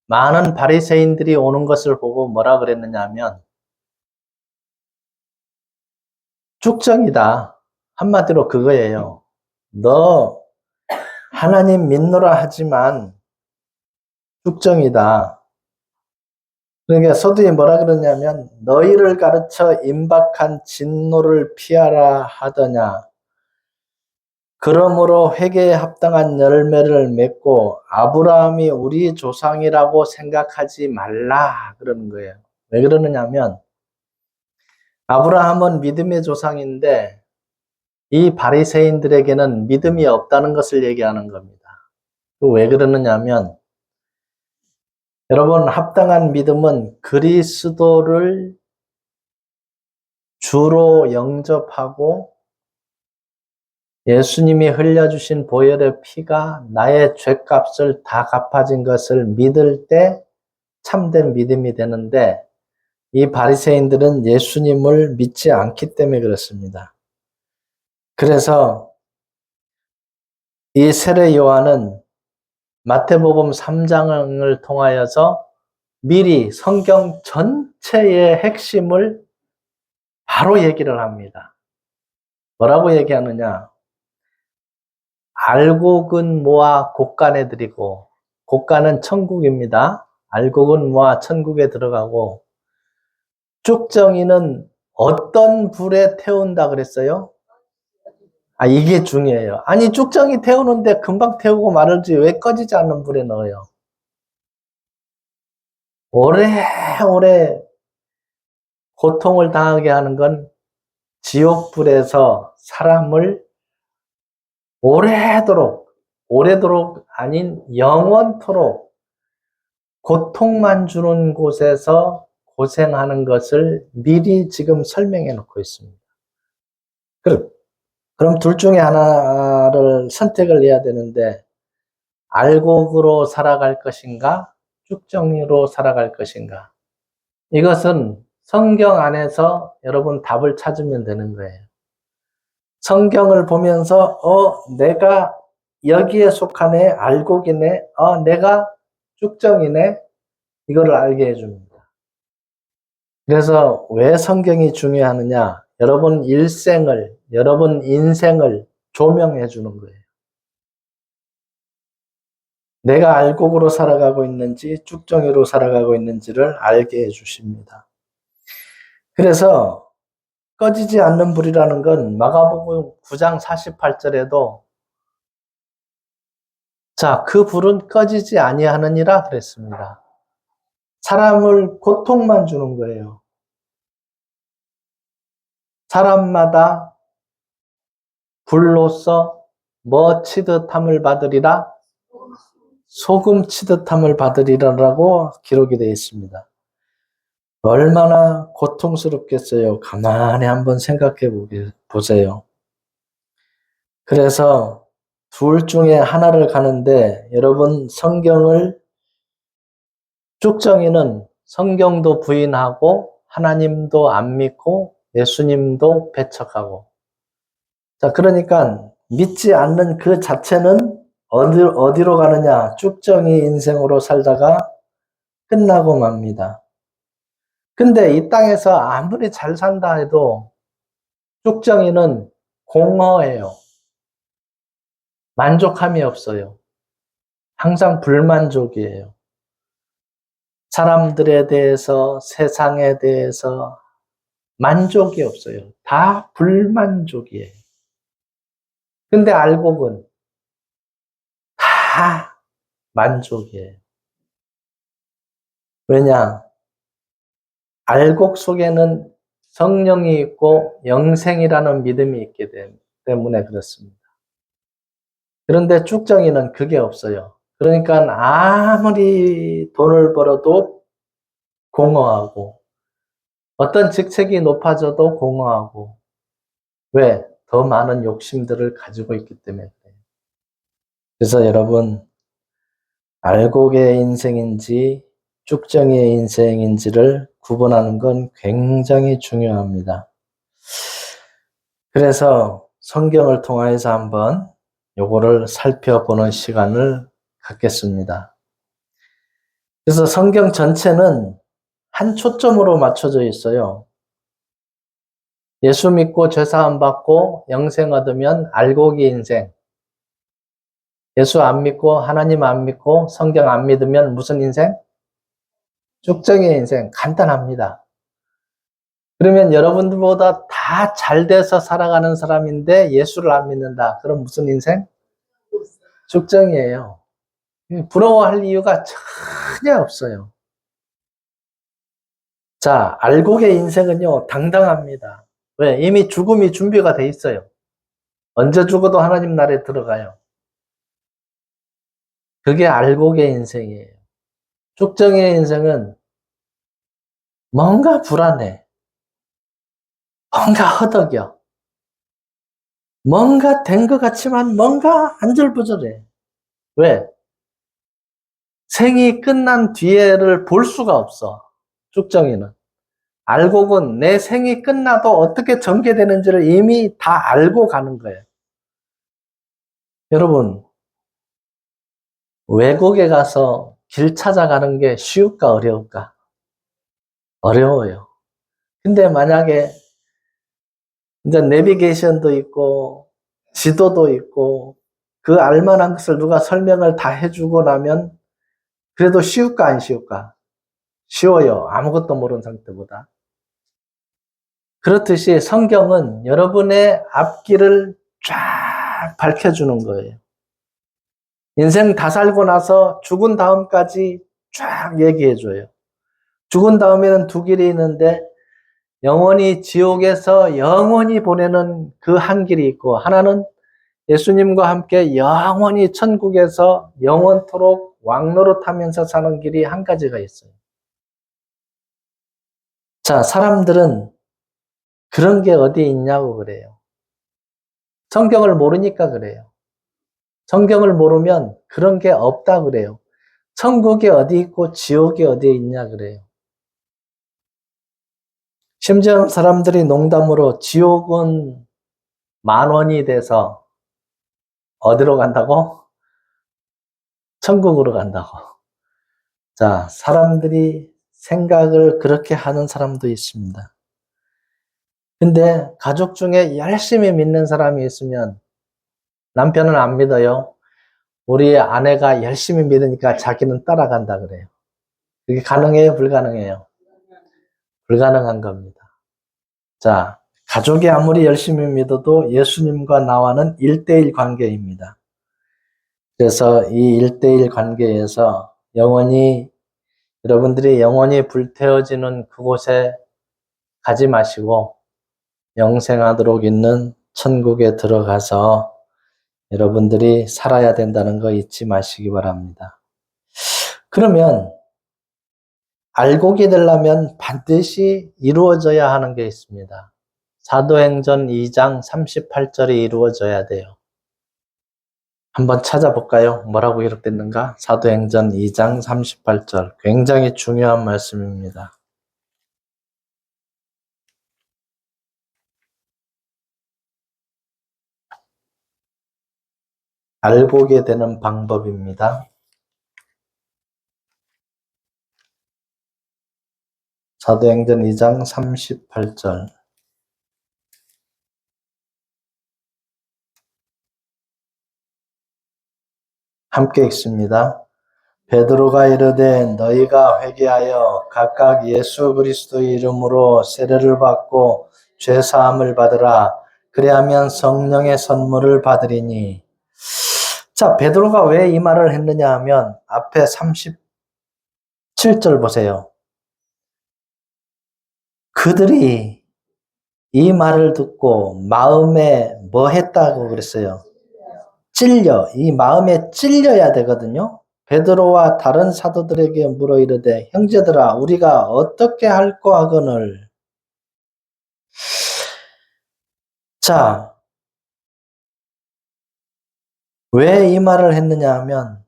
많은 바리새인들이 오는 것을 보고 뭐라 그랬느냐 하면 쭉정이다. 한마디로 그거예요. 너 하나님 믿노라 하지만 쭉정이다. 그러니까 서두에 뭐라 그러냐면 너희를 가르쳐 임박한 진노를 피하라 하더냐. 그러므로 회개에 합당한 열매를 맺고 아브라함이 우리 조상이라고 생각하지 말라 그러는 거예요. 왜 그러느냐면 아브라함은 믿음의 조상인데 이 바리새인들에게는 믿음이 없다는 것을 얘기하는 겁니다. 왜 그러느냐면 여러분 합당한 믿음은 그리스도를 주로 영접하고 예수님이 흘려주신 보혈의 피가 나의 죄값을 다 갚아진 것을 믿을 때 참된 믿음이 되는데 이 바리새인들은 예수님을 믿지 않기 때문에 그렇습니다. 그래서 이 세례 요한은 마태복음 3장을 통하여서 미리 성경 전체의 핵심을 바로 얘기를 합니다. 뭐라고 얘기하느냐? 알곡은 모아 곡간에 들이고 곡간은 천국입니다. 알곡은 모아 천국에 들어가고 쭉정이는 어떤 불에 태운다 그랬어요? 이게 중요해요. 아니 쭉정이 태우는데 금방 태우고 말을지 왜 꺼지지 않는 불에 넣어요? 오래오래 고통을 당하게 하는 건 지옥불에서 사람을 오래도록 아닌 영원토록 고통만 주는 곳에서 고생하는 것을 미리 지금 설명해 놓고 있습니다. 그럼 둘 중에 하나를 선택을 해야 되는데 알곡으로 살아갈 것인가 쭉정이로 살아갈 것인가, 이것은 성경 안에서 여러분 답을 찾으면 되는 거예요. 성경을 보면서 내가 여기에 속하네, 알곡이네, 내가 쭉정이네, 이거를 알게 해줍니다. 그래서 왜 성경이 중요하느냐? 여러분 일생을, 여러분 인생을 조명해 주는 거예요. 내가 알곡으로 살아가고 있는지 쭉정이로 살아가고 있는지를 알게 해주십니다. 그래서 꺼지지 않는 불이라는 건 마가복음 9장 48절에도 자, 그 불은 꺼지지 아니하느니라 그랬습니다. 사람을 고통만 주는 거예요. 사람마다 불로써 뭐 치듯함을 받으리라? 소금 치듯함을 받으리라라고 기록이 되어 있습니다. 얼마나 고통스럽겠어요. 가만히 한번 생각해 보세요. 그래서 둘 중에 하나를 가는데 여러분 성경을 쭉정이는 성경도 부인하고 하나님도 안 믿고 예수님도 배척하고, 자 그러니까 믿지 않는 그 자체는 어디로 가느냐? 쭉정이 인생으로 살다가 끝나고 맙니다. 근데 이 땅에서 아무리 잘 산다 해도 쭉정이는 공허해요. 만족함이 없어요. 항상 불만족이에요. 사람들에 대해서, 세상에 대해서 만족이 없어요. 다 불만족이에요. 근데 알곡은 다 만족이에요. 왜냐? 알곡 속에는 성령이 있고 영생이라는 믿음이 있기 때문에 그렇습니다. 그런데 쭉정이는 그게 없어요. 그러니까 아무리 돈을 벌어도 공허하고 어떤 직책이 높아져도 공허하고, 왜? 더 많은 욕심들을 가지고 있기 때문에 그래요. 그래서 여러분 알곡의 인생인지 쭉정이의 인생인지를 구분하는 건 굉장히 중요합니다. 그래서 성경을 통해서 한번 요거를 살펴보는 시간을 갖겠습니다. 그래서 성경 전체는 한 초점으로 맞춰져 있어요. 예수 믿고 죄사함 받고 영생 얻으면 알곡이 인생. 예수 안 믿고 하나님 안 믿고 성경 안 믿으면 무슨 인생? 쭉정의 인생. 간단합니다. 그러면 여러분들보다 다 잘 돼서 살아가는 사람인데 예수를 안 믿는다. 그럼 무슨 인생? 쭉정이에요. 부러워할 이유가 전혀 없어요. 자, 알곡의 인생은요, 당당합니다. 왜? 이미 죽음이 준비가 돼 있어요. 언제 죽어도 하나님 나라에 들어가요. 그게 알곡의 인생이에요. 쭉정의 인생은 뭔가 불안해. 뭔가 허덕여. 뭔가 된 것 같지만 뭔가 안절부절해. 왜? 생이 끝난 뒤에를 볼 수가 없어. 쭉정이는. 알곡은 내 생이 끝나도 어떻게 전개되는지를 이미 다 알고 가는 거예요. 여러분, 외국에 가서 길 찾아가는 게 쉬울까 어려울까? 어려워요. 근데 만약에 이제 내비게이션도 있고 지도도 있고 그 알만한 것을 누가 설명을 다 해주고 나면 그래도 쉬울까 안 쉬울까? 쉬워요. 아무것도 모르는 상태보다. 그렇듯이 성경은 여러분의 앞길을 쫙 밝혀주는 거예요. 인생 다 살고 나서 죽은 다음까지 쫙 얘기해줘요. 죽은 다음에는 두 길이 있는데 영원히 지옥에서 영원히 보내는 그 한 길이 있고 하나는 예수님과 함께 영원히 천국에서 영원토록 왕노릇하면서 사는 길이 한 가지가 있어요. 자, 사람들은 그런 게 어디에 있냐고 그래요. 성경을 모르니까 그래요. 성경을 모르면 그런 게 없다 그래요. 천국이 어디 있고 지옥이 어디에 있냐 그래요. 심지어 사람들이 농담으로 지옥은 10,000원이 돼서 어디로 간다고? 천국으로 간다고. 자, 사람들이 생각을 그렇게 하는 사람도 있습니다. 근데 가족 중에 열심히 믿는 사람이 있으면 남편은 안 믿어요. 우리 아내가 열심히 믿으니까 자기는 따라간다 그래요. 그게 가능해요? 불가능해요? 불가능한 겁니다. 자, 가족이 아무리 열심히 믿어도 예수님과 나와는 1대1 관계입니다. 그래서 이 1대1 관계에서 여러분들이 영원히 불태워지는 그곳에 가지 마시고 영생하도록 있는 천국에 들어가서 여러분들이 살아야 된다는 거 잊지 마시기 바랍니다. 그러면 알곡이 되려면 반드시 이루어져야 하는 게 있습니다. 사도행전 2장 38절이 이루어져야 돼요. 한번 찾아볼까요? 뭐라고 기록됐는가? 사도행전 2장 38절. 굉장히 중요한 말씀입니다. 알곡이 되는 방법입니다. 사도행전 2장 38절. 함께 읽습니다. 베드로가 이르되 너희가 회개하여 각각 예수 그리스도의 이름으로 세례를 받고 죄 사함을 받으라. 그래야면 성령의 선물을 받으리니. 자, 베드로가 왜 이 말을 했느냐 하면 앞에 37절 보세요. 그들이 이 말을 듣고 마음에 뭐 했다고 그랬어요? 이 마음에 찔려야 되거든요. 베드로와 다른 사도들에게 물어 이르되 형제들아 우리가 어떻게 할꼬 하거늘. 자, 왜 이 말을 했느냐 하면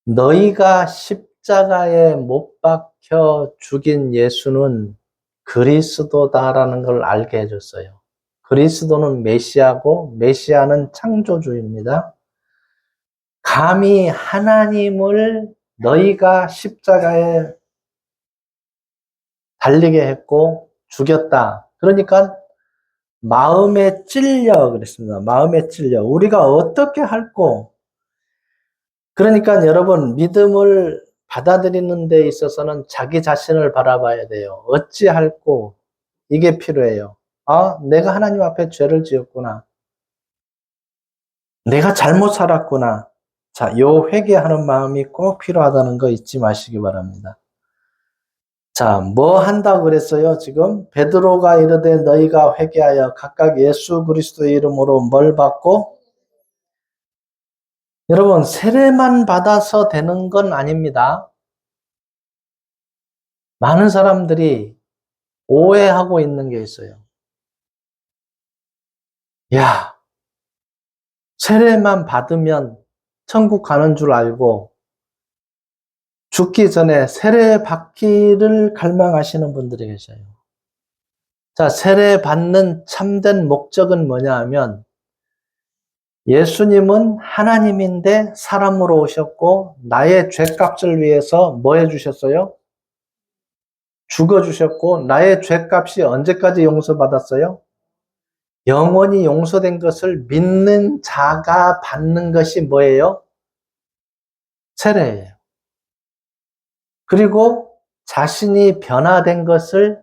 너희가 십자가에 못 박혀 죽인 예수는 그리스도다라는 걸 알게 해줬어요. 그리스도는 메시아고 메시아는 창조주입니다. 감히 하나님을 너희가 십자가에 달리게 했고 죽였다. 그러니까 마음에 찔려 그랬습니다. 마음에 찔려. 우리가 어떻게 할꼬? 그러니까 여러분 믿음을 받아들이는 데 있어서는 자기 자신을 바라봐야 돼요. 어찌 할꼬? 이게 필요해요. 아, 내가 하나님 앞에 죄를 지었구나. 내가 잘못 살았구나. 자, 요 회개하는 마음이 꼭 필요하다는 거 잊지 마시기 바랍니다. 자, 뭐 한다고 그랬어요? 지금 베드로가 이르되 너희가 회개하여 각각 예수 그리스도의 이름으로 뭘 받고? 여러분, 세례만 받아서 되는 건 아닙니다. 많은 사람들이 오해하고 있는 게 있어요. 야, 세례만 받으면 천국 가는 줄 알고 죽기 전에 세례 받기를 갈망하시는 분들이 계셔요. 자, 세례 받는 참된 목적은 뭐냐 하면 예수님은 하나님인데 사람으로 오셨고 나의 죄값을 위해서 뭐 해주셨어요? 죽어주셨고 나의 죄값이 언제까지 용서받았어요? 영원히 용서된 것을 믿는 자가 받는 것이 뭐예요? 세례예요. 그리고 자신이 변화된 것을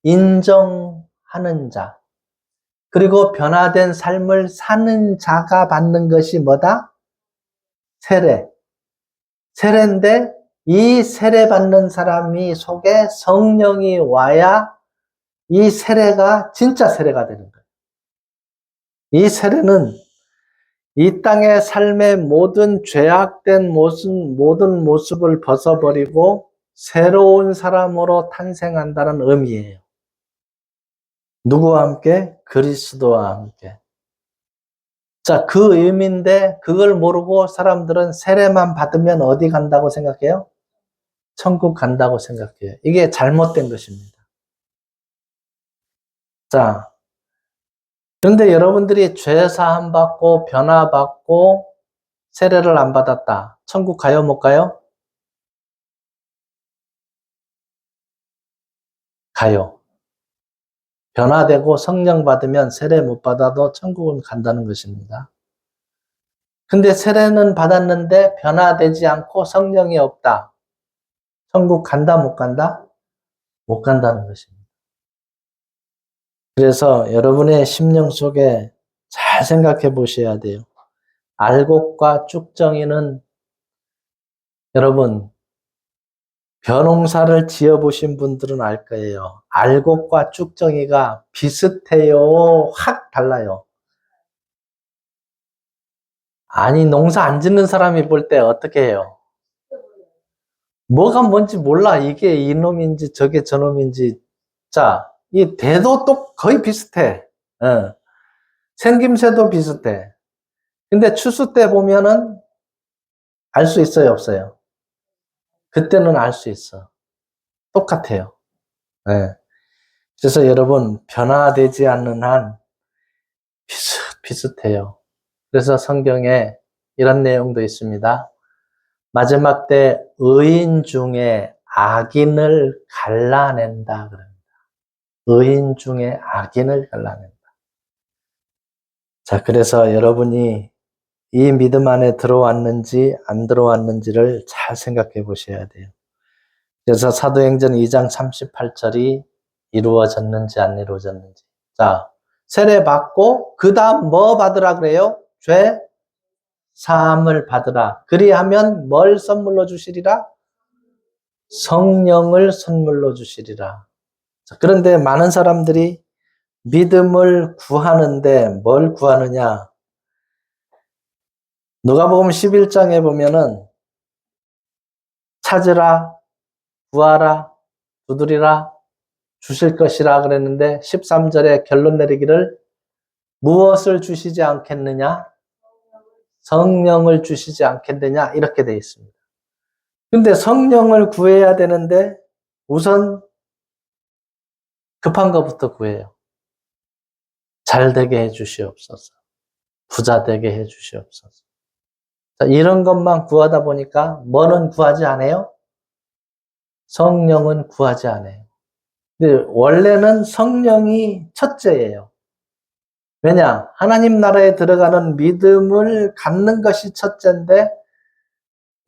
인정하는 자, 그리고 변화된 삶을 사는 자가 받는 것이 뭐다? 세례. 세례인데 이 세례 받는 사람이 속에 성령이 와야 이 세례가 진짜 세례가 되는 거예요. 이 세례는 이 땅의 삶의 모든 죄악된 모든 모습을 벗어버리고 새로운 사람으로 탄생한다는 의미예요. 누구와 함께? 그리스도와 함께. 자, 그 의미인데 그걸 모르고 사람들은 세례만 받으면 어디 간다고 생각해요? 천국 간다고 생각해요. 이게 잘못된 것입니다. 자, 그런데 여러분들이 죄 사함 받고 변화 받고 세례를 안 받았다. 천국 가요, 못 가요? 가요. 변화되고 성령 받으면 세례 못 받아도 천국은 간다는 것입니다. 근데 세례는 받았는데 변화되지 않고 성령이 없다. 천국 간다, 못 간다? 못 간다는 것입니다. 그래서 여러분의 심령 속에 잘 생각해 보셔야 돼요. 알곡과 쭉정이는 여러분 벼농사를 지어보신 분들은 알 거예요. 알곡과 쭉정이가 비슷해요? 확 달라요. 아니 농사 안 짓는 사람이 볼 때 어떻게 해요? 뭐가 뭔지 몰라. 이게 이놈인지 저게 저놈인지. 자, 이 대도 또 거의 비슷해. 어. 생김새도 비슷해. 근데 추수 때 보면은 알 수 있어요, 없어요? 그때는 알 수 있어. 똑같아요. 네. 그래서 여러분, 변화되지 않는 한 비슷해요. 그래서 성경에 이런 내용도 있습니다. 마지막 때 의인 중에 악인을 갈라낸다. 그럽니다. 의인 중에 악인을 갈라낸다. 자, 그래서 여러분이 이 믿음 안에 들어왔는지 안 들어왔는지를 잘 생각해 보셔야 돼요. 그래서 사도행전 2장 38절이 이루어졌는지 안 이루어졌는지. 자, 세례 받고 그 다음 뭐 받으라 그래요? 죄 사함을 받으라. 그리하면 뭘 선물로 주시리라? 성령을 선물로 주시리라. 자, 그런데 많은 사람들이 믿음을 구하는데 뭘 구하느냐? 누가복음 11장에 보면은 찾으라, 구하라, 두드리라, 주실 것이라 그랬는데 13절에 결론 내리기를 무엇을 주시지 않겠느냐? 성령을 주시지 않겠느냐? 이렇게 되어 있습니다. 근데 성령을 구해야 되는데 우선 급한 것부터 구해요. 잘 되게 해 주시옵소서. 부자 되게 해 주시옵소서. 자, 이런 것만 구하다 보니까 뭐는 구하지 않아요? 성령은 구하지 않아요. 근데 원래는 성령이 첫째예요. 왜냐? 하나님 나라에 들어가는 믿음을 갖는 것이 첫째인데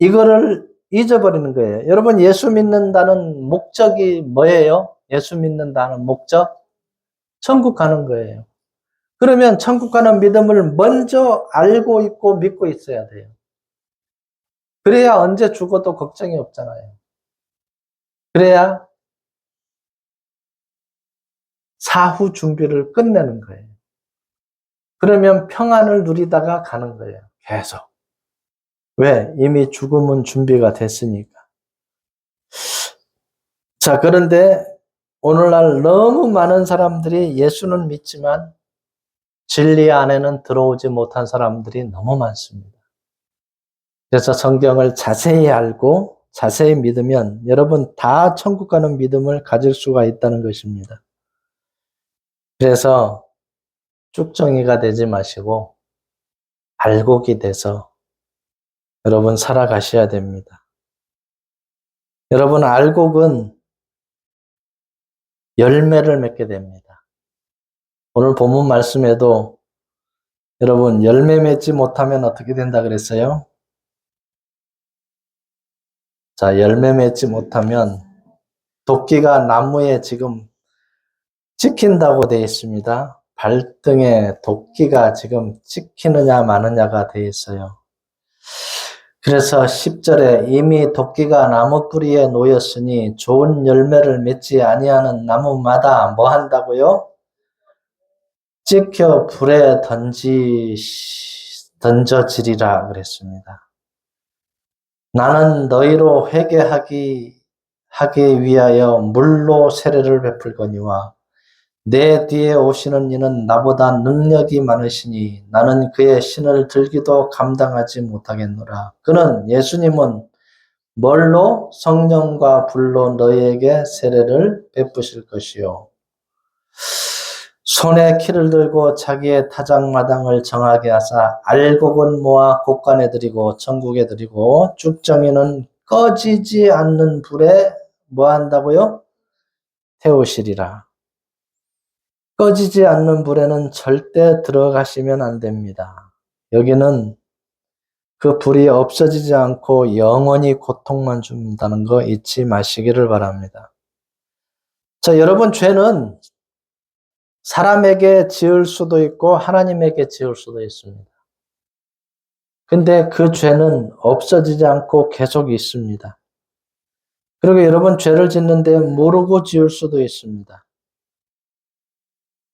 이거를 잊어버리는 거예요. 여러분, 예수 믿는다는 목적이 뭐예요? 예수 믿는다는 목적? 천국 가는 거예요. 그러면 천국 가는 믿음을 먼저 알고 있고 믿고 있어야 돼요. 그래야 언제 죽어도 걱정이 없잖아요. 그래야 사후 준비를 끝내는 거예요. 그러면 평안을 누리다가 가는 거예요. 계속. 왜? 이미 죽음은 준비가 됐으니까. 자, 그런데 오늘날 너무 많은 사람들이 예수는 믿지만 진리 안에는 들어오지 못한 사람들이 너무 많습니다. 그래서 성경을 자세히 알고 자세히 믿으면 여러분 다 천국 가는 믿음을 가질 수가 있다는 것입니다. 그래서 쭉정이가 되지 마시고 알곡이 돼서 여러분 살아가셔야 됩니다. 여러분, 알곡은 열매를 맺게 됩니다. 오늘 본문 말씀에도 여러분 열매 맺지 못하면 어떻게 된다 그랬어요? 자, 열매 맺지 못하면 도끼가 나무에 지금 찍힌다고 되어 있습니다. 발등에 도끼가 지금 찍히느냐 마느냐가 되어 있어요. 그래서 10절에 이미 도끼가 나무 뿌리에 놓였으니 좋은 열매를 맺지 아니하는 나무마다 뭐 한다고요? 찍혀 불에 던져지리라 그랬습니다. 나는 너희로 회개하기 위하여 물로 세례를 베풀거니와 내 뒤에 오시는 이는 나보다 능력이 많으시니 나는 그의 신을 들기도 감당하지 못하겠노라. 그는 예수님은 뭘로? 성령과 불로 너희에게 세례를 베푸실 것이요. 손에 키를 들고 자기의 타작마당을 정하게 하사 알곡은 모아 곳간에 들이고 천국에 들이고 쭉정이는 꺼지지 않는 불에 뭐 한다고요? 태우시리라. 꺼지지 않는 불에는 절대 들어가시면 안 됩니다. 여기는 그 불이 없어지지 않고 영원히 고통만 준다는 거 잊지 마시기를 바랍니다. 자, 여러분, 죄는 사람에게 지을 수도 있고 하나님에게 지을 수도 있습니다. 근데 그 죄는 없어지지 않고 계속 있습니다. 그리고 여러분, 죄를 짓는데 모르고 지을 수도 있습니다.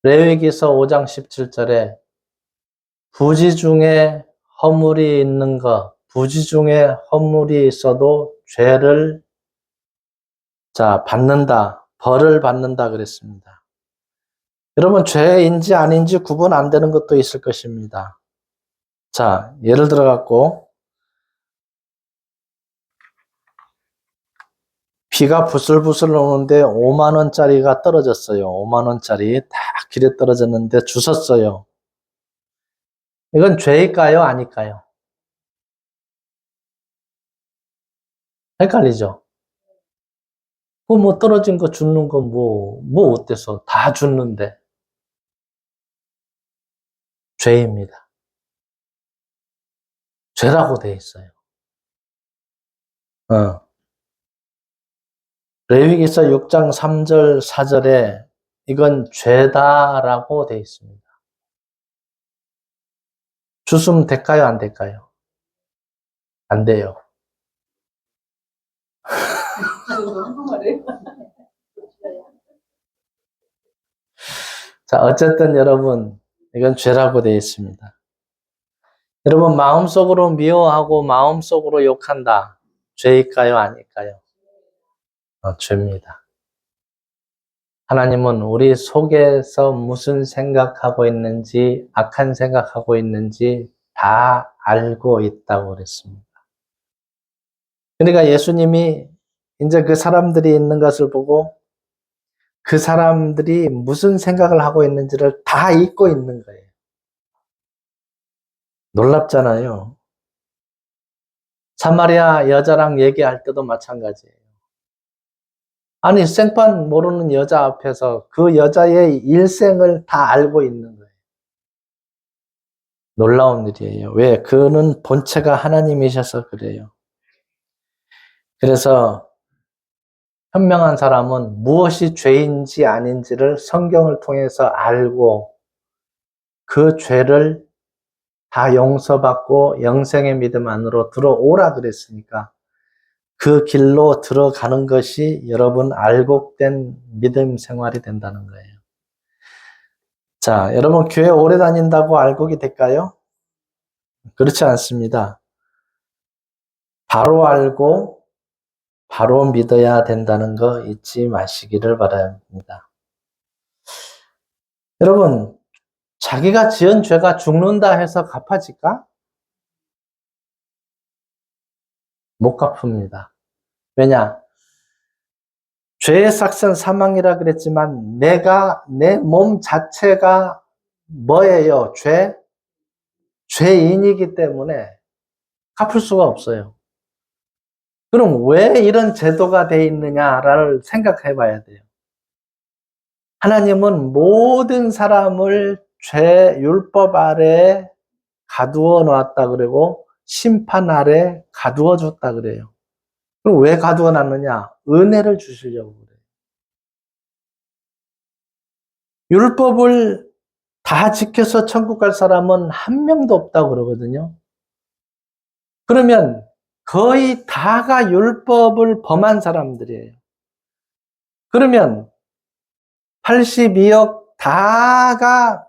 레위기서 5장 17절에 부지 중에 허물이 있는 것, 부지 중에 허물이 있어도 죄를 받는다, 벌을 받는다 그랬습니다. 여러분, 죄인지 아닌지 구분 안 되는 것도 있을 것입니다. 자, 예를 들어 갖고 비가 부슬부슬 오는데 5만 원짜리가 떨어졌어요. 5만 원짜리 딱 길에 떨어졌는데 주웠어요. 이건 죄일까요? 아닐까요? 헷갈리죠? 뭐 떨어진 거 줍는 거 뭐 어때서 다 줬는데 죄입니다. 죄라고 돼 있어요. 레위기서 6장 3절 4절에 이건 죄다라고 돼 있습니다. 주스면 될까요? 안 될까요? 안 돼요. 자, 어쨌든 여러분, 이건 죄라고 되어 있습니다. 여러분, 마음속으로 미워하고 마음속으로 욕한다. 죄일까요? 아닐까요? 죄입니다. 하나님은 우리 속에서 무슨 생각하고 있는지, 악한 생각하고 있는지 다 알고 있다고 그랬습니다. 그러니까 예수님이 이제 그 사람들이 있는 것을 보고 그 사람들이 무슨 생각을 하고 있는지를 다 잊고 있는 거예요. 놀랍잖아요. 사마리아 여자랑 얘기할 때도 마찬가지예요. 아니, 생판 모르는 여자 앞에서 그 여자의 일생을 다 알고 있는 거예요. 놀라운 일이에요. 왜? 그는 본체가 하나님이셔서 그래요. 그래서 현명한 사람은 무엇이 죄인지 아닌지를 성경을 통해서 알고 그 죄를 다 용서받고 영생의 믿음 안으로 들어오라 그랬으니까 그 길로 들어가는 것이 여러분 알곡된 믿음 생활이 된다는 거예요. 자, 여러분 교회 오래 다닌다고 알곡이 될까요? 그렇지 않습니다. 바로 알고 바로 믿어야 된다는 거 잊지 마시기를 바랍니다. 여러분, 자기가 지은 죄가 죽는다 해서 갚아질까? 못 갚습니다. 왜냐? 죄의 삭은 사망이라 그랬지만 내 몸 자체가 뭐예요? 죄인이기 때문에 갚을 수가 없어요. 그럼 왜 이런 제도가 돼 있느냐를 생각해 봐야 돼요. 하나님은 모든 사람을 율법 아래 가두어 놨다 그러고 심판 아래 가두어 줬다 그래요. 그럼 왜 가두어 놨느냐? 은혜를 주시려고 그래요. 율법을 다 지켜서 천국 갈 사람은 한 명도 없다고 그러거든요. 그러면 거의 다가 율법을 범한 사람들이에요. 그러면 82억 다가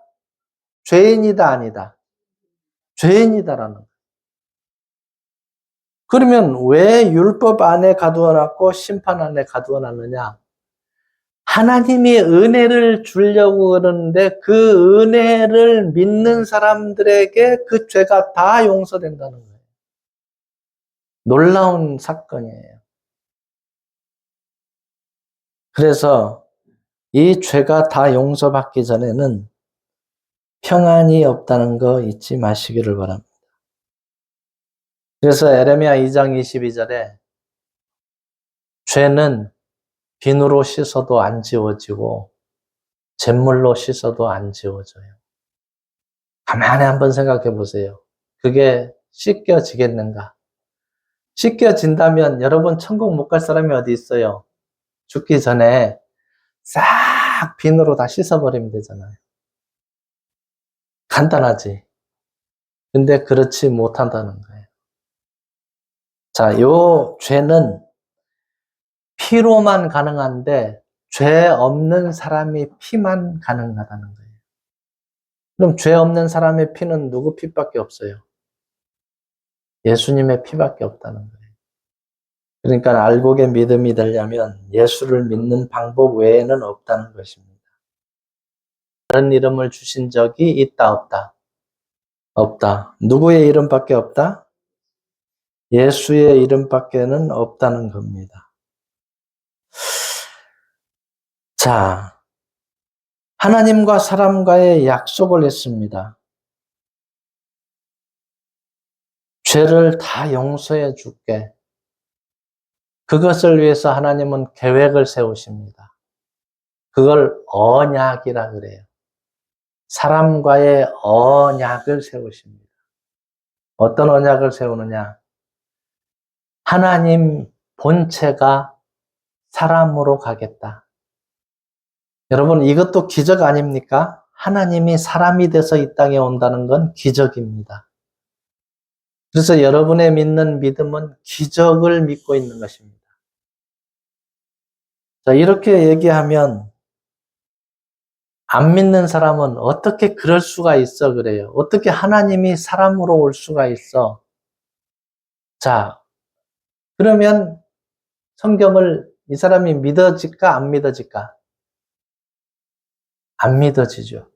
죄인이다 아니다? 죄인이다라는 거예요. 그러면 왜 율법 안에 가두어놨고 심판 안에 가두어놨느냐? 하나님이 은혜를 주려고 그러는데 그 은혜를 믿는 사람들에게 그 죄가 다 용서된다는 거예요. 놀라운 사건이에요. 그래서 이 죄가 다 용서받기 전에는 평안이 없다는 거 잊지 마시기를 바랍니다. 그래서 에레미야 2장 22절에 죄는 비누로 씻어도 안 지워지고 잿물로 씻어도 안 지워져요. 가만히 한번 생각해 보세요. 그게 씻겨지겠는가? 씻겨진다면 여러분 천국 못 갈 사람이 어디 있어요? 죽기 전에 싹 비누로 다 씻어버리면 되잖아요. 간단하지. 근데 그렇지 못한다는 거예요. 자, 요 죄는 피로만 가능한데 죄 없는 사람이 피만 가능하다는 거예요. 그럼 죄 없는 사람의 피는 누구 피밖에 없어요? 예수님의 피밖에 없다는 거예요. 그러니까 알곡의 믿음이 되려면 예수를 믿는 방법 외에는 없다는 것입니다. 다른 이름을 주신 적이 있다 없다? 없다. 누구의 이름밖에 없다? 예수의 이름밖에는 없다는 겁니다. 자, 하나님과 사람과의 약속을 했습니다. 죄를 다 용서해 줄게. 그것을 위해서 하나님은 계획을 세우십니다. 그걸 언약이라 그래요. 사람과의 언약을 세우십니다. 어떤 언약을 세우느냐? 하나님 본체가 사람으로 가겠다. 여러분, 이것도 기적 아닙니까? 하나님이 사람이 돼서 이 땅에 온다는 건 기적입니다. 그래서 여러분의 믿는 믿음은 기적을 믿고 있는 것입니다. 자, 이렇게 얘기하면 안 믿는 사람은 어떻게 그럴 수가 있어 그래요. 어떻게 하나님이 사람으로 올 수가 있어. 자, 그러면 성경을 이 사람이 믿어질까 안 믿어질까? 안 믿어지죠.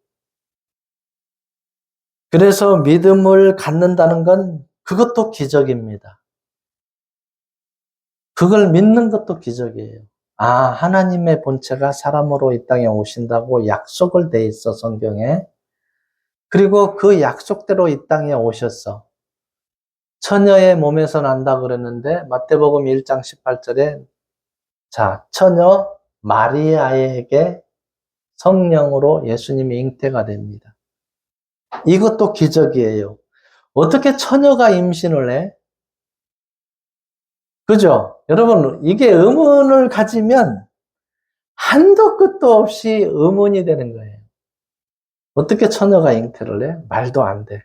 그래서 믿음을 갖는다는 건 그것도 기적입니다. 그걸 믿는 것도 기적이에요. 아, 하나님의 본체가 사람으로 이 땅에 오신다고 약속을 돼 있어, 성경에. 그리고 그 약속대로 이 땅에 오셨어. 처녀의 몸에서 난다 그랬는데 마태복음 1장 18절에 자, 처녀 마리아에게 성령으로 예수님이 잉태가 됩니다. 이것도 기적이에요. 어떻게 처녀가 임신을 해? 그죠? 여러분, 이게 의문을 가지면 한도 끝도 없이 의문이 되는 거예요. 어떻게 처녀가 잉태를 해? 말도 안 돼.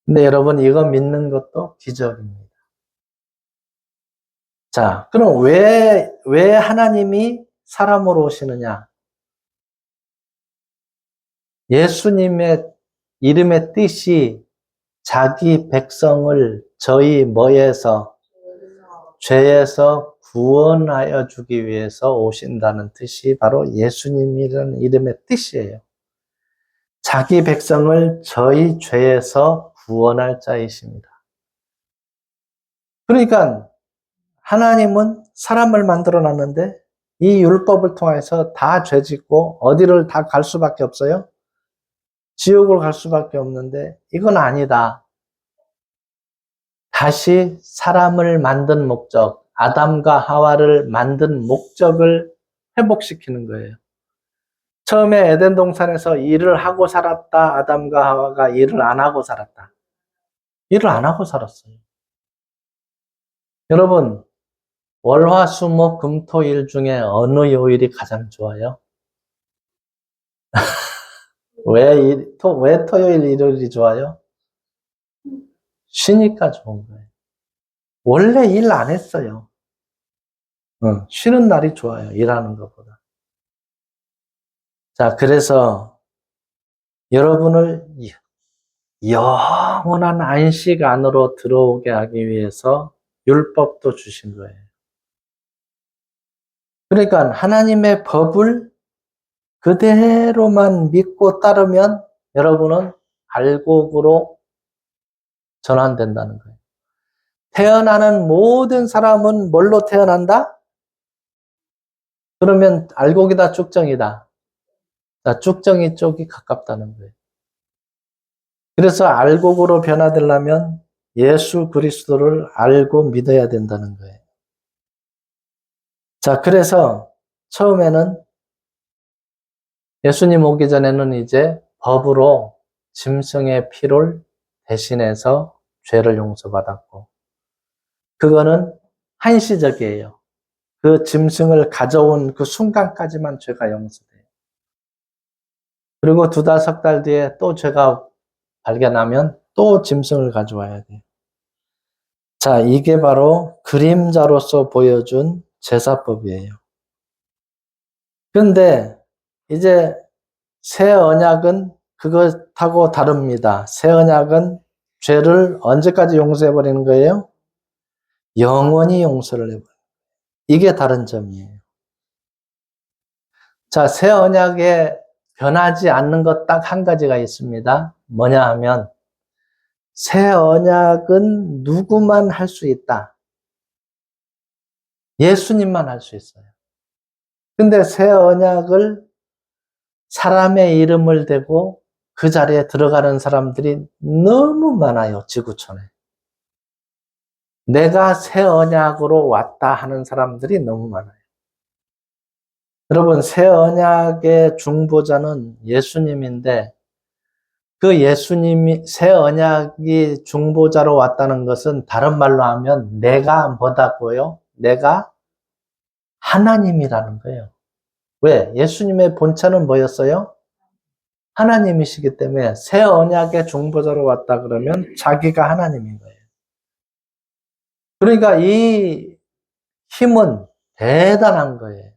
근데 여러분, 이거 믿는 것도 기적입니다. 자, 그럼 왜 하나님이 사람으로 오시느냐? 예수님의 이름의 뜻이 자기 백성을 저희 뭐에서? 죄에서 구원하여 주기 위해서 오신다는 뜻이 바로 예수님이라는 이름의 뜻이에요. 자기 백성을 저희 죄에서 구원할 자이십니다. 그러니까 하나님은 사람을 만들어 놨는데 이 율법을 통해서 다 죄짓고 어디를 다 갈 수밖에 없어요? 지옥을 갈 수밖에 없는데 이건 아니다. 다시 사람을 만든 목적, 아담과 하와를 만든 목적을 회복시키는 거예요. 처음에 에덴 동산에서 일을 하고 살았다. 아담과 하와가 일을 안 하고 살았다. 일을 안 하고 살았어요. 여러분, 월화수목금토일 중에 어느 요일이 가장 좋아요? 왜 토요일, 일요일이 좋아요? 쉬니까 좋은 거예요. 원래 일 안 했어요. 쉬는 날이 좋아요. 일하는 것보다. 자, 그래서 여러분을 영원한 안식 안으로 들어오게 하기 위해서 율법도 주신 거예요. 그러니까 하나님의 법을 그대로만 믿고 따르면 여러분은 알곡으로 전환된다는 거예요. 태어나는 모든 사람은 뭘로 태어난다? 그러면 알곡이다, 쭉정이다. 자, 쭉정이 쪽이 가깝다는 거예요. 그래서 알곡으로 변화되려면 예수 그리스도를 알고 믿어야 된다는 거예요. 자, 그래서 처음에는 예수님 오기 전에는 이제 법으로 짐승의 피를 대신해서 죄를 용서받았고, 그거는 한시적이에요. 그 짐승을 가져온 그 순간까지만 죄가 용서돼요. 그리고 2달 뒤에 또 죄가 발견하면 또 짐승을 가져와야 돼요. 자, 이게 바로 그림자로서 보여준 제사법이에요. 그런데 이제 새 언약은 그것하고 다릅니다. 새 언약은 죄를 언제까지 용서해 버리는 거예요? 영원히 용서를 해버려요. 이게 다른 점이에요. 자, 새 언약에 변하지 않는 것 딱 한 가지가 있습니다. 뭐냐 하면 새 언약은 누구만 할 수 있다. 예수님만 할 수 있어요. 근데 새 언약을 사람의 이름을 대고 그 자리에 들어가는 사람들이 너무 많아요, 지구촌에. 내가 새 언약으로 왔다 하는 사람들이 너무 많아요. 여러분, 새 언약의 중보자는 예수님인데 그 예수님이 새 언약이 중보자로 왔다는 것은 다른 말로 하면 내가 뭐다고요? 내가 하나님이라는 거예요. 왜? 예수님의 본체는 뭐였어요? 하나님이시기 때문에 새 언약의 중보자로 왔다 그러면 자기가 하나님인 거예요. 그러니까 이 힘은 대단한 거예요.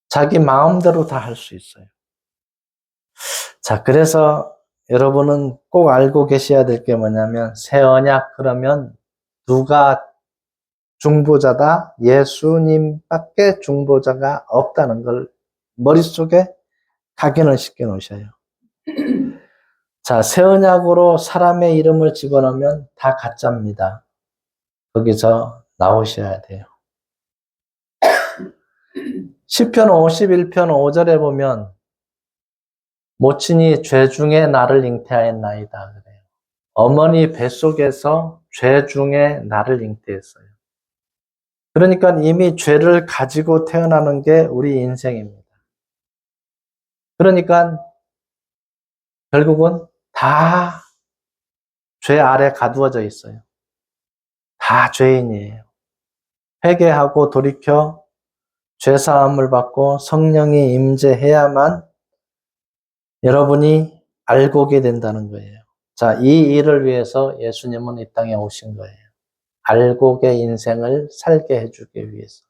자기 마음대로 다 할 수 있어요. 자, 그래서 여러분은 꼭 알고 계셔야 될 게 뭐냐면 새 언약 그러면 누가 중보자다? 예수님밖에 중보자가 없다는 걸 머릿속에 각인을 시켜 놓으셔요. 자, 새 언약으로 사람의 이름을 집어넣으면 다 가짜입니다. 거기서 나오셔야 돼요. 시편 51편 5절에 보면 모친이 죄 중에 나를 잉태하였나이다 그래요. 어머니 뱃속에서 죄 중에 나를 잉태했어요. 그러니까 이미 죄를 가지고 태어나는 게 우리 인생입니다. 그러니까 결국은 다 죄 아래 가두어져 있어요. 다 죄인이에요. 회개하고 돌이켜 죄사함을 받고 성령이 임재해야만 여러분이 알고게 된다는 거예요. 자, 이 일을 위해서 예수님은 이 땅에 오신 거예요. 알곡의 인생을 살게 해주기 위해서.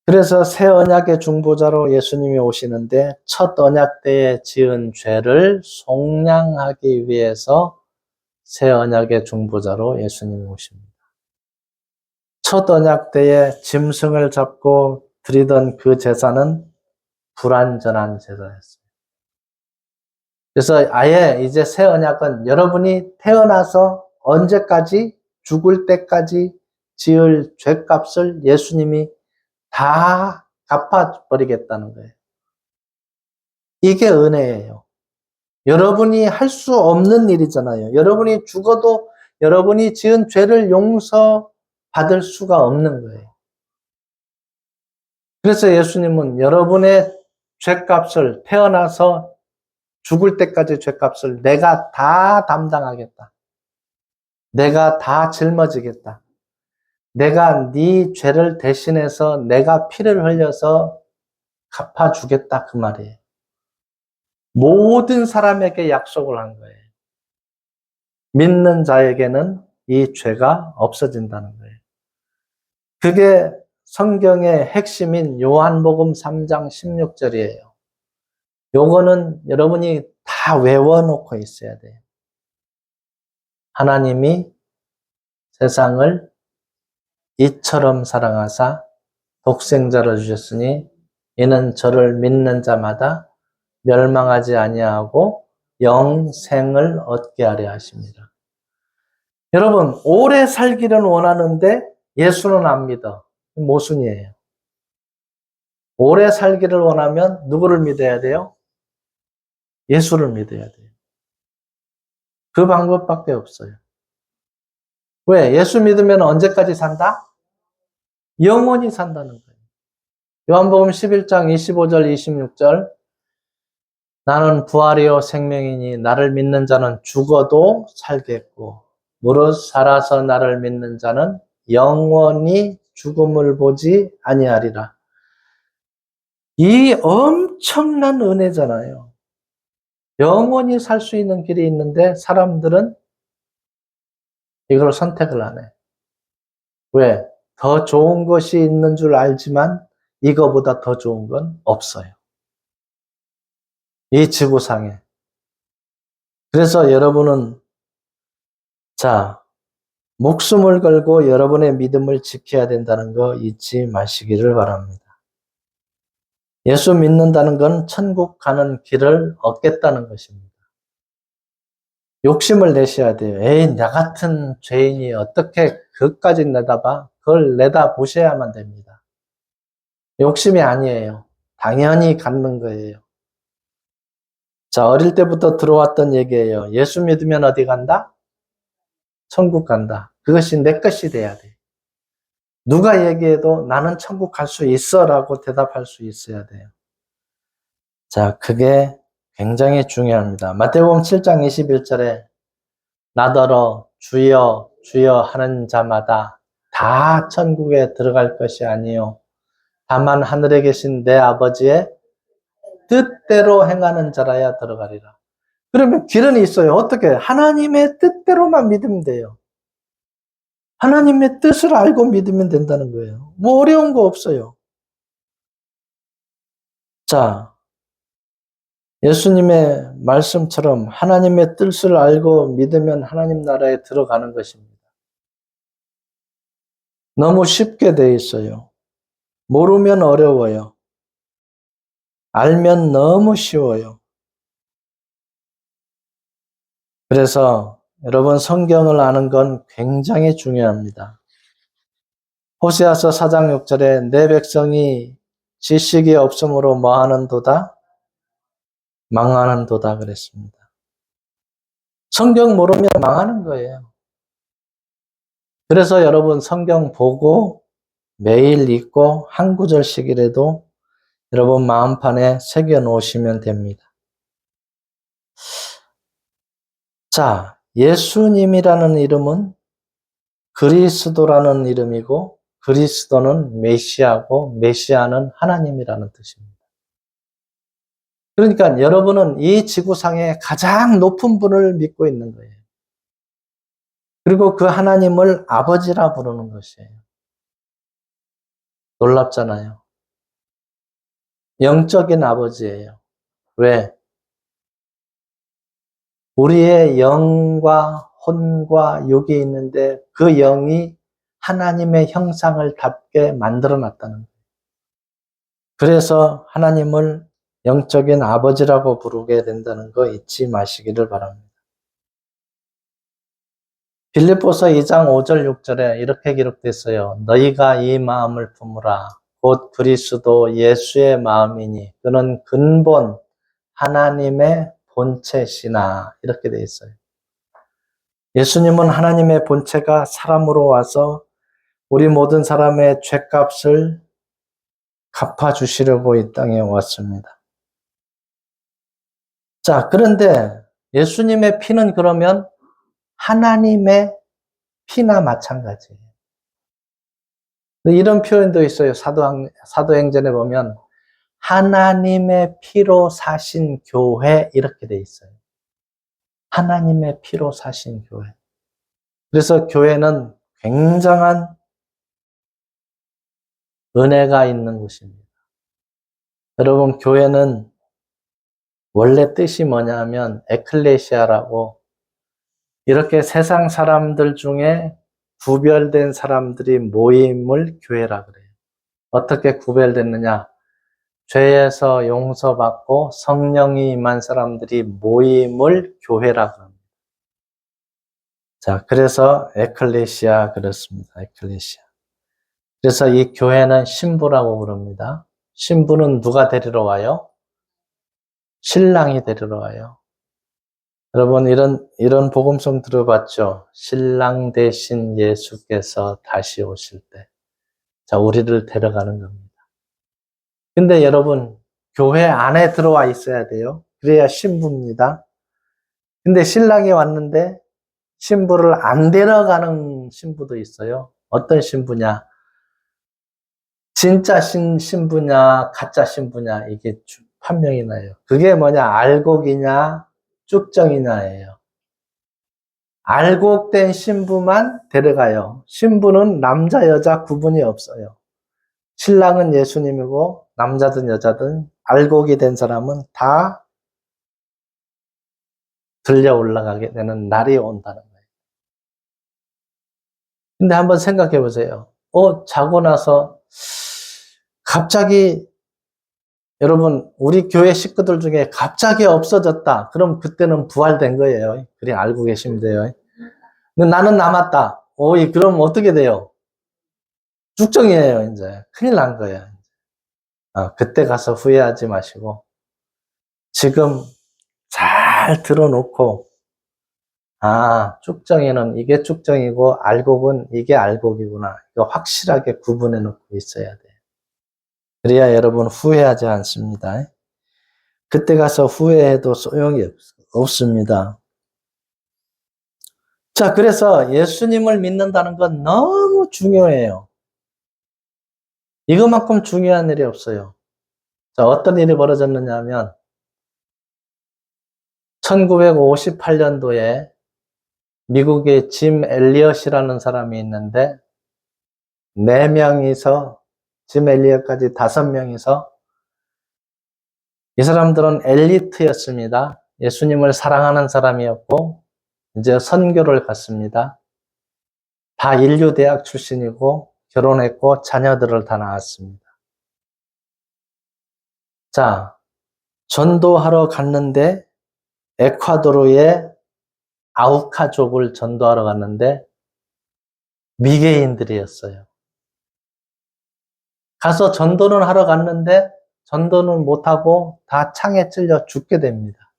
그래서 새 언약의 중보자로 예수님이 오시는데 첫 언약 때에 지은 죄를 속량하기 위해서 새 언약의 중보자로 예수님이 오십니다. 첫 언약 때에 짐승을 잡고 드리던 그 제사는 불완전한 제사였어요. 그래서 아예 이제 새 언약은 여러분이 태어나서 언제까지 죽을 때까지 지을 죄값을 예수님이 다 갚아버리겠다는 거예요. 이게 은혜예요. 여러분이 할 수 없는 일이잖아요. 여러분이 죽어도 여러분이 지은 죄를 용서받을 수가 없는 거예요. 그래서 예수님은 여러분의 죄값을 태어나서 죽을 때까지 죄값을 내가 다 담당하겠다. 내가 다 짊어지겠다. 내가 네 죄를 대신해서 내가 피를 흘려서 갚아주겠다 그 말이에요. 모든 사람에게 약속을 한 거예요. 믿는 자에게는 이 죄가 없어진다는 거예요. 그게 성경의 핵심인 요한복음 3장 16절이에요. 요거는 여러분이 다 외워놓고 있어야 돼요. 하나님이 세상을 이처럼 사랑하사 독생자를 주셨으니 이는 저를 믿는 자마다 멸망하지 아니하고 영생을 얻게 하려 하십니다. 여러분, 오래 살기를 원하는데 예수는 안 믿어. 모순이에요. 오래 살기를 원하면 누구를 믿어야 돼요? 예수를 믿어야 돼요. 그 방법밖에 없어요. 왜? 예수 믿으면 언제까지 산다? 영원히 산다는 거예요. 요한복음 11장 25절 26절 나는 부활이요 생명이니 나를 믿는 자는 죽어도 살겠고 무릇 살아서 나를 믿는 자는 영원히 죽음을 보지 아니하리라. 이 엄청난 은혜잖아요. 영원히 살 수 있는 길이 있는데 사람들은 이걸 선택을 안 해. 왜? 더 좋은 것이 있는 줄 알지만 이거보다 더 좋은 건 없어요. 이 지구상에. 그래서 여러분은 자, 목숨을 걸고 여러분의 믿음을 지켜야 된다는 거 잊지 마시기를 바랍니다. 예수 믿는다는 건 천국 가는 길을 얻겠다는 것입니다. 욕심을 내셔야 돼요. 에이, 나 같은 죄인이 어떻게 그것까지 내다봐? 그걸 내다보셔야만 됩니다. 욕심이 아니에요. 당연히 갖는 거예요. 자, 어릴 때부터 들어왔던 얘기예요. 예수 믿으면 어디 간다? 천국 간다. 그것이 내 것이 돼야 돼. 누가 얘기해도 나는 천국 갈 수 있어 라고 대답할 수 있어야 돼요. 자, 그게 굉장히 중요합니다. 마태복음 7장 21절에 나더러 주여 주여 하는 자마다 다 천국에 들어갈 것이 아니요 다만 하늘에 계신 내 아버지의 뜻대로 행하는 자라야 들어가리라. 그러면 길은 있어요. 어떻게? 하나님의 뜻대로만 믿으면 돼요. 하나님의 뜻을 알고 믿으면 된다는 거예요. 뭐 어려운 거 없어요. 자, 예수님의 말씀처럼 하나님의 뜻을 알고 믿으면 하나님 나라에 들어가는 것입니다. 너무 쉽게 돼 있어요. 모르면 어려워요. 알면 너무 쉬워요. 그래서 여러분 성경을 아는 건 굉장히 중요합니다. 호세아서 4장 6절에 내 백성이 지식이 없으므로 뭐하는도다? 망하는도다 그랬습니다. 성경 모르면 망하는 거예요. 그래서 여러분 성경 보고 매일 읽고 한 구절씩이라도 여러분 마음판에 새겨 놓으시면 됩니다. 자, 예수님이라는 이름은 그리스도라는 이름이고 그리스도는 메시아고 메시아는 하나님이라는 뜻입니다. 그러니까 여러분은 이 지구상에 가장 높은 분을 믿고 있는 거예요. 그리고 그 하나님을 아버지라 부르는 것이에요. 놀랍잖아요. 영적인 아버지예요. 왜? 우리의 영과 혼과 육이 있는데 그 영이 하나님의 형상을 닮게 만들어 놨다는 거예요. 그래서 하나님을 영적인 아버지라고 부르게 된다는 거 잊지 마시기를 바랍니다. 빌립보서 2장 5절 6절에 이렇게 기록됐어요. 너희가 이 마음을 품으라. 곧 그리스도 예수의 마음이니 그는 근본 하나님의 본체시나 이렇게 돼 있어요. 예수님은 하나님의 본체가 사람으로 와서 우리 모든 사람의 죄값을 갚아주시려고 이 땅에 왔습니다. 자, 그런데 예수님의 피는 그러면 하나님의 피나 마찬가지예요. 이런 표현도 있어요. 사도행전에 보면 하나님의 피로 사신 교회 이렇게 돼 있어요. 하나님의 피로 사신 교회. 그래서 교회는 굉장한 은혜가 있는 곳입니다. 여러분, 교회는 원래 뜻이 뭐냐 하면 에클레시아라고 이렇게 세상 사람들 중에 구별된 사람들이 모임을 교회라 그래요. 어떻게 구별됐느냐? 죄에서 용서받고 성령이 임한 사람들이 모임을 교회라 그럽니다. 자, 그래서 에클레시아 그렇습니다. 에클레시아. 그래서 이 교회는 신부라고 부릅니다. 신부는 누가 데리러 와요? 신랑이 데리러 와요. 여러분, 이런 복음성 들어봤죠? 신랑 대신 예수께서 다시 오실 때. 자, 우리를 데려가는 겁니다. 근데 여러분, 교회 안에 들어와 있어야 돼요. 그래야 신부입니다. 근데 신랑이 왔는데 신부를 안 데려가는 신부도 있어요. 어떤 신부냐? 진짜 신부냐, 가짜 신부냐, 이게 판명이 나요. 그게 뭐냐? 알곡이냐, 쭉정이냐예요. 알곡된 신부만 데려가요. 신부는 남자, 여자 구분이 없어요. 신랑은 예수님이고, 남자든 여자든 알곡이 된 사람은 다 들려 올라가게 되는 날이 온다는 거예요. 근데 한번 생각해 보세요. 자고 나서 갑자기 여러분, 우리 교회 식구들 중에 갑자기 없어졌다. 그럼 그때는 부활된 거예요. 그래, 알고 계시면 돼요. 근데 나는 남았다. 그럼 어떻게 돼요? 쭉정이에요, 이제. 큰일 난 거예요. 그때 가서 후회하지 마시고, 지금 잘 들어놓고, 쭉정이는 이게 쭉정이고, 알곡은 이게 알곡이구나. 이거 확실하게 구분해 놓고 있어야 돼요. 그래야 여러분 후회하지 않습니다. 그때 가서 후회해도 소용이 없습니다. 자, 그래서 예수님을 믿는다는 건 너무 중요해요. 이것만큼 중요한 일이 없어요. 자, 어떤 일이 벌어졌느냐 하면 1958년도에 미국의 짐 엘리엇이라는 사람이 있는데 4명이서 짐 엘리엇까지 5명이서 이 사람들은 엘리트였습니다. 예수님을 사랑하는 사람이었고 이제 선교를 갔습니다. 다 인류대학 출신이고 결혼했고 자녀들을 다 낳았습니다. 자, 전도하러 갔는데 에콰도르의 아우카족을 전도하러 갔는데 미개인들이었어요. 가서 전도는 하러 갔는데 전도는 못하고 다 창에 찔려 죽게 됩니다.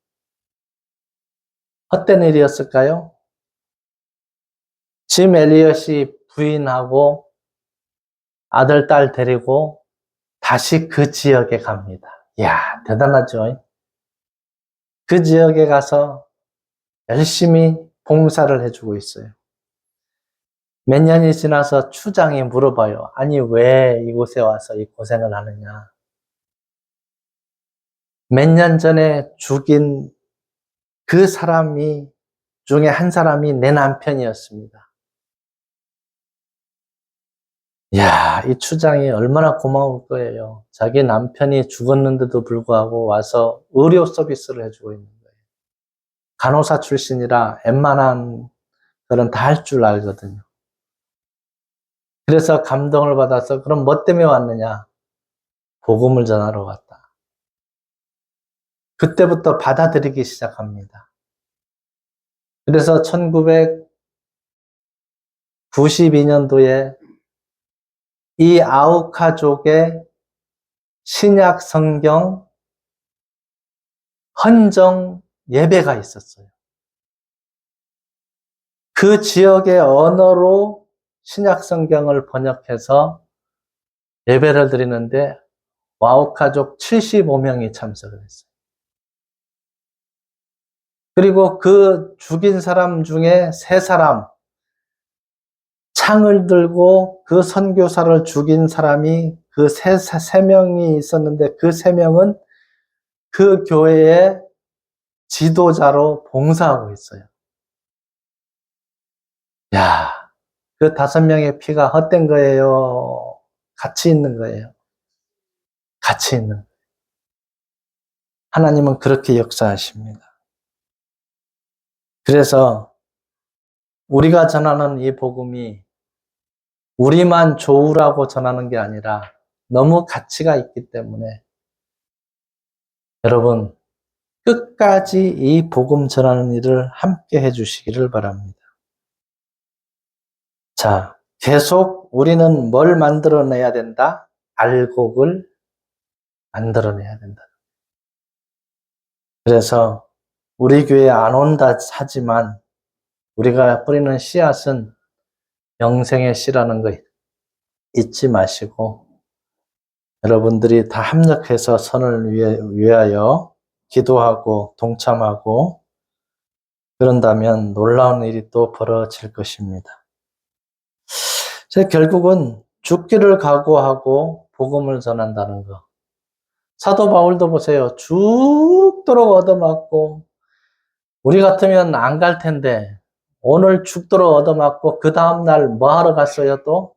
헛된 일이었을까요? 짐 엘리엇이 부인하고 아들, 딸 데리고 다시 그 지역에 갑니다. 이야, 대단하죠? 그 지역에 가서 열심히 봉사를 해주고 있어요. 몇 년이 지나서 추장이 물어봐요. 아니, 왜 이곳에 와서 이 고생을 하느냐? 몇 년 전에 죽인 그 사람이 중에 한 사람이 내 남편이었습니다. 이야, 이 추장이 얼마나 고마울 거예요. 자기 남편이 죽었는데도 불구하고 와서 의료 서비스를 해주고 있는 거예요. 간호사 출신이라 웬만한 그런 다 할 줄 알거든요. 그래서 감동을 받아서 그럼 뭐 때문에 왔느냐? 복음을 전하러 왔다. 그때부터 받아들이기 시작합니다. 그래서 1992년도에 이 아우카족의 신약 성경 헌정 예배가 있었어요. 그 지역의 언어로 신약 성경을 번역해서 예배를 드리는데 아우카족 75명이 참석을 했어요. 그리고 그 죽인 사람 중에 3사람, 창을 들고 그 선교사를 죽인 사람이 그 세 명이 있었는데 그 3명은 그 교회의 지도자로 봉사하고 있어요. 야, 그 5명의 피가 헛된 거예요? 가치 있는 거예요? 가치 있는. 하나님은 그렇게 역사하십니다. 그래서 우리가 전하는 이 복음이 우리만 좋으라고 전하는 게 아니라 너무 가치가 있기 때문에 여러분 끝까지 이 복음 전하는 일을 함께 해주시기를 바랍니다. 자, 계속 우리는 뭘 만들어내야 된다? 알곡을 만들어내야 된다. 그래서 우리 교회에 안 온다 하지만 우리가 뿌리는 씨앗은 영생의 씨라는 거 잊지 마시고 여러분들이 다 합력해서 선을 위하여 기도하고 동참하고 그런다면 놀라운 일이 또 벌어질 것입니다. 결국은 죽기를 각오하고 복음을 전한다는 거. 사도 바울도 보세요. 죽도록 얻어맞고 우리 같으면 안 갈 텐데 오늘 죽도록 얻어맞고 그 다음날 뭐 하러 갔어요 또?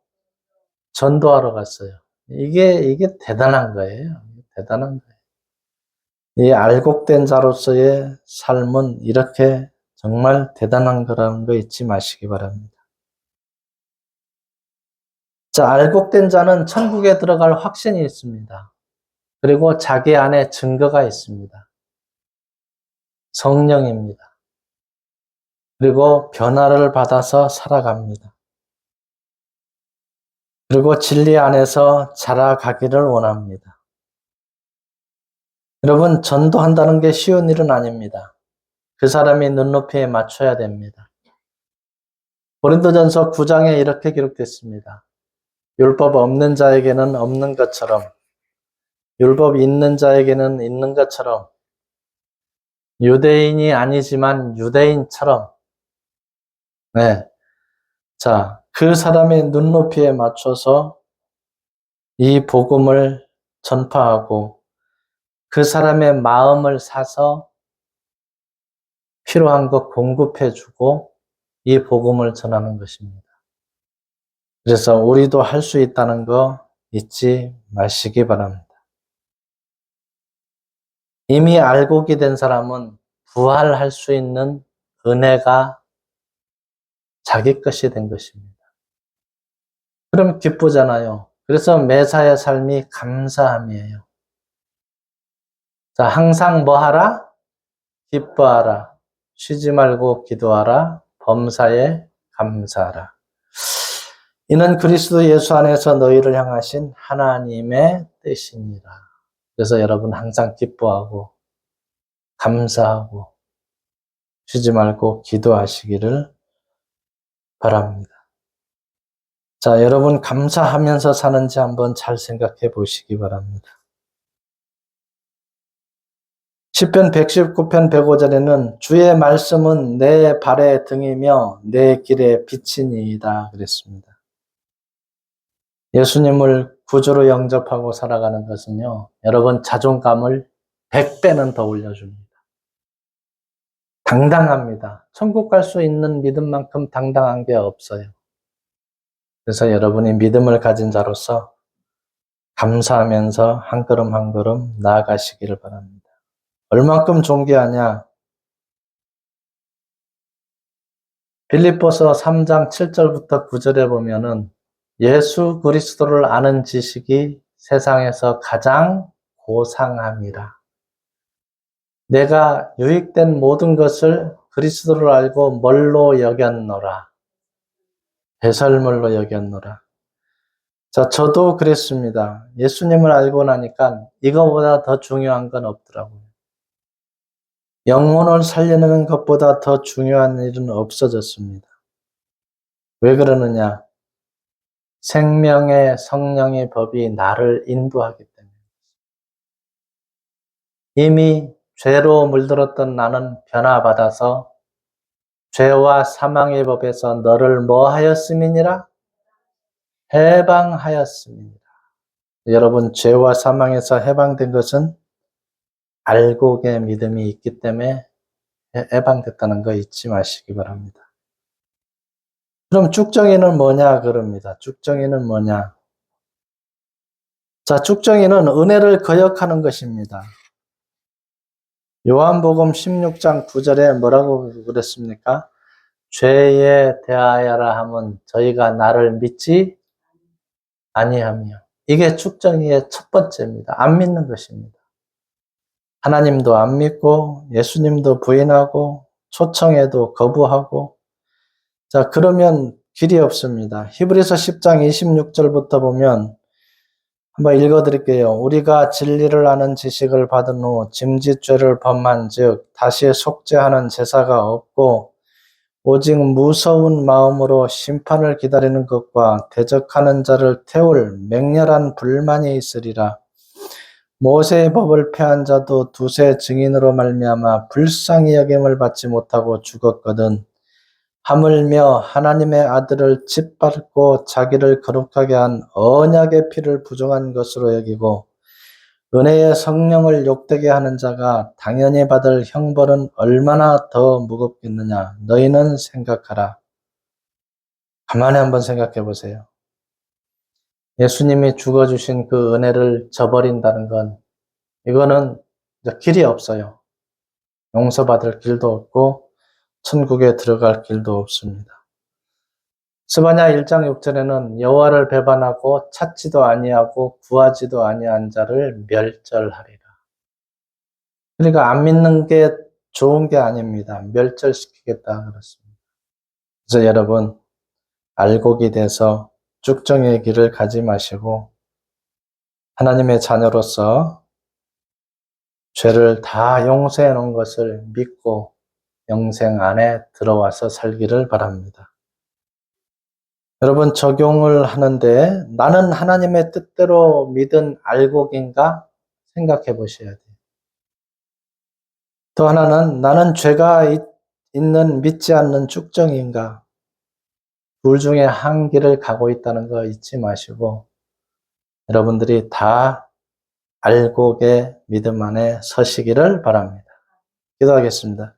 전도하러 갔어요. 이게 대단한 거예요. 대단한 거예요. 이 알곡된 자로서의 삶은 이렇게 정말 대단한 거라는 거 잊지 마시기 바랍니다. 자, 알곡된 자는 천국에 들어갈 확신이 있습니다. 그리고 자기 안에 증거가 있습니다. 성령입니다. 그리고 변화를 받아서 살아갑니다. 그리고 진리 안에서 자라가기를 원합니다. 여러분, 전도한다는 게 쉬운 일은 아닙니다. 그 사람이 눈높이에 맞춰야 됩니다. 고린도전서 9장에 이렇게 기록됐습니다. 율법 없는 자에게는 없는 것처럼, 율법 있는 자에게는 있는 것처럼, 유대인이 아니지만 유대인처럼, 네. 자, 그 사람의 눈높이에 맞춰서 이 복음을 전파하고 그 사람의 마음을 사서 필요한 것 공급해주고 이 복음을 전하는 것입니다. 그래서 우리도 할 수 있다는 거 잊지 마시기 바랍니다. 이미 알곡이 된 사람은 부활할 수 있는 은혜가 자기 것이 된 것입니다. 그럼 기쁘잖아요. 그래서 매사의 삶이 감사함이에요. 자, 항상 뭐 하라? 기뻐하라. 쉬지 말고 기도하라. 범사에 감사하라. 이는 그리스도 예수 안에서 너희를 향하신 하나님의 뜻이니라. 그래서 여러분 항상 기뻐하고 감사하고 쉬지 말고 기도하시기를 바랍니다. 자, 여러분 감사하면서 사는지 한번 잘 생각해 보시기 바랍니다. 시편 119편 105절에는 주의 말씀은 내 발의 등이며 내 길의 빛이니이다 그랬습니다. 예수님을 구주로 영접하고 살아가는 것은요, 여러분 자존감을 100배는 더 올려줍니다. 당당합니다. 천국 갈 수 있는 믿음만큼 당당한 게 없어요. 그래서 여러분이 믿음을 가진 자로서 감사하면서 한 걸음 한 걸음 나아가시기를 바랍니다. 얼만큼 존귀하냐? 빌립보서 3장 7절부터 9절에 보면은 예수 그리스도를 아는 지식이 세상에서 가장 고상함이라. 내가 유익된 모든 것을 그리스도를 알고 뭘로 여겼노라. 배설물로 여겼노라. 자, 저도 그랬습니다. 예수님을 알고 나니까 이거보다 더 중요한 건 없더라고요. 영혼을 살려내는 것보다 더 중요한 일은 없어졌습니다. 왜 그러느냐? 생명의 성령의 법이 나를 인도하기 때문에. 이미 죄로 물들었던 나는 변화받아서 죄와 사망의 법에서 너를 뭐 하였음이니라? 해방하였음이니라. 여러분, 죄와 사망에서 해방된 것은 알곡의 믿음이 있기 때문에 해방됐다는 거 잊지 마시기 바랍니다. 그럼 쭉정이는 뭐냐 그럽니다. 쭉정이는 뭐냐? 자, 쭉정이는 은혜를 거역하는 것입니다. 요한복음 16장 9절에 뭐라고 그랬습니까? 죄에 대하여라 함은 저희가 나를 믿지 아니하며. 이게 쭉정이의 첫 번째입니다. 안 믿는 것입니다. 하나님도 안 믿고 예수님도 부인하고 초청해도 거부하고. 자, 그러면 길이 없습니다. 히브리서 10장 26절부터 보면 한번 읽어드릴게요. 우리가 진리를 아는 지식을 받은 후 짐짓죄를 범한 즉 다시 속죄하는 제사가 없고 오직 무서운 마음으로 심판을 기다리는 것과 대적하는 자를 태울 맹렬한 불만이 있으리라. 모세의 법을 폐한 자도 두세 증인으로 말미암아 불쌍히 여김을 받지 못하고 죽었거든. 하물며 하나님의 아들을 짓밟고 자기를 거룩하게 한 언약의 피를 부정한 것으로 여기고 은혜의 성령을 욕되게 하는 자가 당연히 받을 형벌은 얼마나 더 무겁겠느냐. 너희는 생각하라. 가만히 한번 생각해 보세요. 예수님이 죽어주신 그 은혜를 저버린다는 건 이거는 길이 없어요. 용서받을 길도 없고 천국에 들어갈 길도 없습니다. 스바냐 1장 6절에는 여호와를 배반하고 찾지도 아니하고 구하지도 아니한 자를 멸절하리라. 그러니까 안 믿는 게 좋은 게 아닙니다. 멸절시키겠다 그렇습니다. 그래서 여러분 알곡이 돼서 쭉정의 길을 가지 마시고 하나님의 자녀로서 죄를 다 용서해 놓은 것을 믿고 영생 안에 들어와서 살기를 바랍니다. 여러분 적용을 하는데 나는 하나님의 뜻대로 믿은 알곡인가 생각해 보셔야 돼요. 또 하나는 나는 죄가 있는 믿지 않는 쭉정인가 둘 중에 한 길을 가고 있다는 거 잊지 마시고 여러분들이 다 알곡의 믿음 안에 서시기를 바랍니다. 기도하겠습니다.